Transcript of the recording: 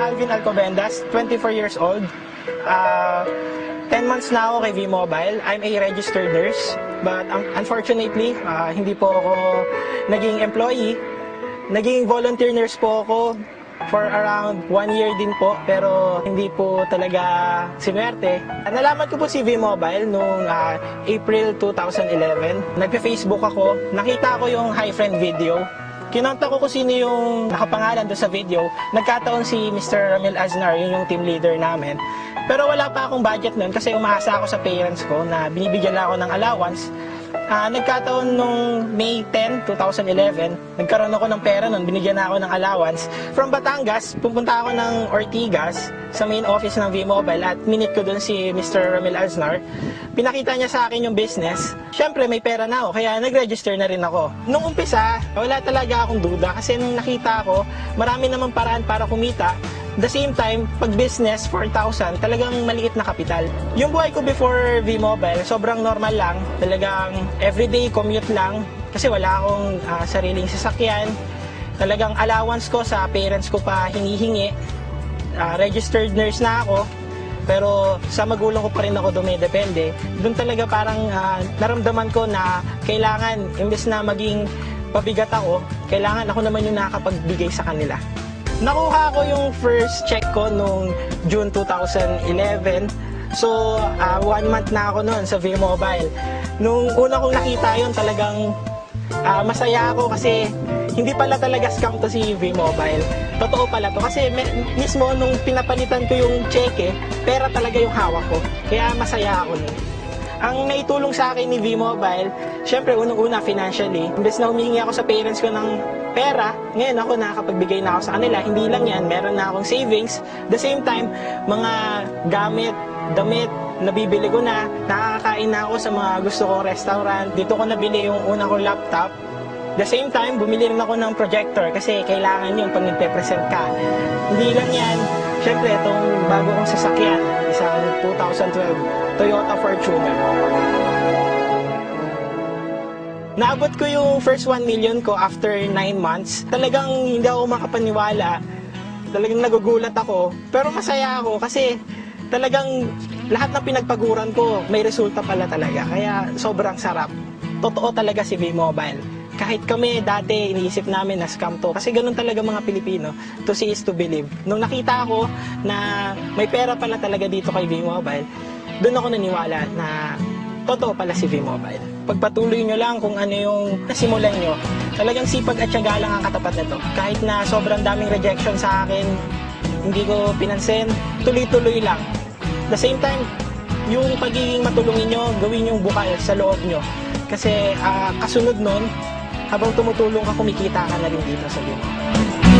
Alvin Alcobendas, 24 years old. 10 months na ako kay V-Mobile. I'm a registered nurse. But unfortunately, hindi po ako naging employee. Naging volunteer nurse po ako for around 1 year din po. Pero hindi po talaga sinuwerte. Nalaman ko po si V-Mobile noong April 2011. Nagpe-Facebook ako. Nakita ko yung Hi Friend video. Kinontak ko kung sino yung nakapangalan doon sa video. Nagkataon si Mr. Ramil Aznar, yun yung team leader namin. Pero wala pa akong budget noon kasi umaasa ako sa parents ko na binibigyan lang ako ng allowance. Nagkataon nung May 10, 2011, nagkaroon ako ng pera noon, binigyan na ako ng allowance. From Batangas, pupunta ako ng Ortigas sa main office ng V-Mobile at minute ko doon si Mr. Ramil Aznar. Pinakita niya sa akin yung business. Siyempre, may pera na ako, kaya nag-register na rin ako. Nung umpisa, wala talaga akong duda kasi nung nakita ko, marami namang paraan para kumita. The same time, pag business, 4,000, talagang maliit na kapital. Yung buhay ko before V-Mobile, sobrang normal lang. Talagang everyday commute lang kasi wala akong sariling sasakyan. Talagang allowance ko sa parents ko pa hinihingi. Registered nurse na ako, pero sa magulang ko pa rin ako dumidepende. Doon talaga parang naramdaman ko na kailangan, imbes na maging pabigat ako, kailangan ako naman yung nakapagbigay sa kanila. Nakuha ko yung first check ko nung June 2011. So, 1 month na ako noon sa V-Mobile. Nung una kong nakita yun, talagang masaya ako kasi hindi pala talaga scam to si V-Mobile. Totoo pala to kasi mismo nung pinapalitan ko yung cheque, pera talaga yung hawak ko. Kaya masaya ako nun. Ang naitulong sa akin ni V-Mobile, syempre unang-una financially. Imbes na humingi ako sa parents ko ng pera, ngayon ako nakakapagbigay na ako sa kanila. Hindi lang yan, meron na akong savings. The same time, mga gamit, damit, nabibili ko na. Nakakain na ako sa mga gusto kong restaurant. Dito ko nabili yung unang kong laptop. The same time, bumili rin ako ng projector kasi kailangan yun pag nagpe-present ka. Hindi lang yan, syempre itong bago kong sasakyan, isang 2012 Toyota Fortuner. Naabot ko yung first 1 million ko after 9 months. Talagang hindi ako makapaniwala. Talagang nagugulat ako. Pero masaya ako kasi talagang lahat ng pinagpaguran ko may resulta pala talaga. Kaya sobrang sarap. Totoo talaga si V-Mobile. Kahit kami dati iniisip namin na scam to. Kasi ganun talaga mga Pilipino. To see is to believe. Nung nakita ko na may pera pala talaga dito kay V-Mobile, doon ako naniwala na totoo pala si V-Mobile. Pagpatuloy nyo lang kung ano yung nasimulan nyo. Talagang sipag at syaga lang ang katapat nito. Kahit na sobrang daming rejection sa akin, hindi ko pinansin, tuloy-tuloy lang. The same time, yung pagiging matulungin nyo, gawin yung bukal sa loob nyo. Kasi kasunod nun, habang tumutulong ka, kumikita ka na rin dito sa V-Mobile.